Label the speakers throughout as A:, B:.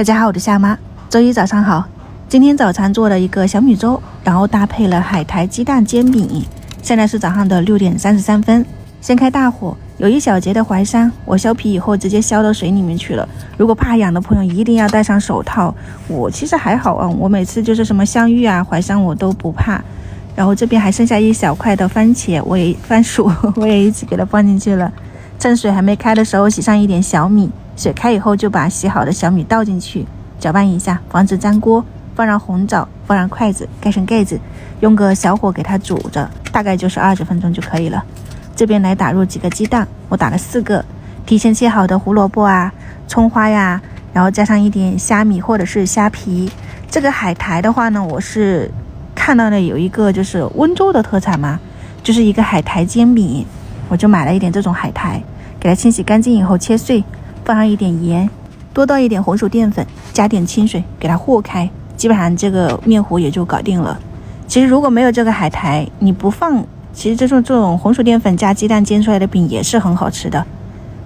A: 大家好，我是夏妈。周一早上好，今天早餐做了一个小米粥，然后搭配了海苔鸡蛋煎饼。现在是早上的6点33分，先开大火，有一小节的淮山，我削皮以后直接削到水里面去了。如果怕痒的朋友一定要戴上手套。我其实还好啊，我每次就是什么香芋啊、淮山我都不怕。然后这边还剩下一小块的番茄，番薯我也一起给它放进去了。趁水还没开的时候洗上一点小米，水开以后就把洗好的小米倒进去，搅拌一下，防止粘锅。放上红枣，放上筷子，盖上盖子，用个小火给它煮着，大概就是20分钟就可以了。这边来打入几个鸡蛋，我打了4个，提前切好的胡萝卜啊、葱花呀，然后加上一点虾米或者是虾皮。这个海苔的话呢，我是看到了有一个就是温州的特产嘛，就是一个海苔煎饼，我就买了一点这种海苔，给它清洗干净以后切碎，放上一点盐，多倒一点红薯淀粉，加点清水给它和开，基本上这个面糊也就搞定了。其实如果没有这个海苔，你不放，其实这种红薯淀粉加鸡蛋煎出来的饼也是很好吃的。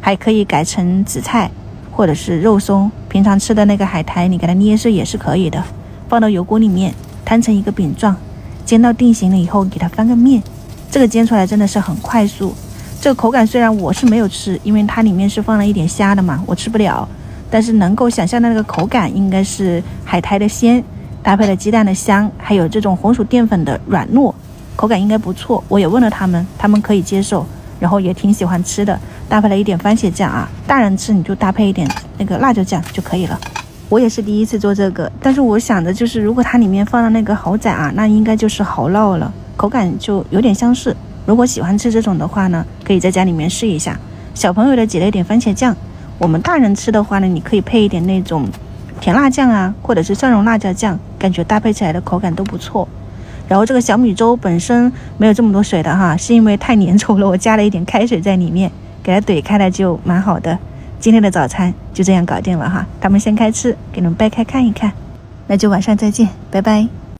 A: 还可以改成紫菜或者是肉松，平常吃的那个海苔你给它捏碎也是可以的，放到油锅里面摊成一个饼状，煎到定型了以后给它翻个面，这个煎出来真的是很快速。这个口感虽然我是没有吃，因为它里面是放了一点虾的嘛，我吃不了，但是能够想象的那个口感应该是海苔的鲜搭配了鸡蛋的香，还有这种红薯淀粉的软糯，口感应该不错。我也问了他们可以接受，然后也挺喜欢吃的。搭配了一点番茄酱啊，大人吃你就搭配一点那个辣椒酱就可以了。我也是第一次做这个，但是我想的就是如果它里面放了那个蚝仔啊，那应该就是蚝烙了，口感就有点相似。如果喜欢吃这种的话呢，可以在家里面试一下。小朋友的挤了一点番茄酱，我们大人吃的话呢，你可以配一点那种甜辣酱啊，或者是蒜蓉辣椒酱，感觉搭配起来的口感都不错。然后这个小米粥本身没有这么多水的哈，是因为太粘稠了，我加了一点开水在里面，给它怼开来就蛮好的。今天的早餐就这样搞定了哈，咱们先开吃，给你们掰开看一看。那就晚上再见，拜拜。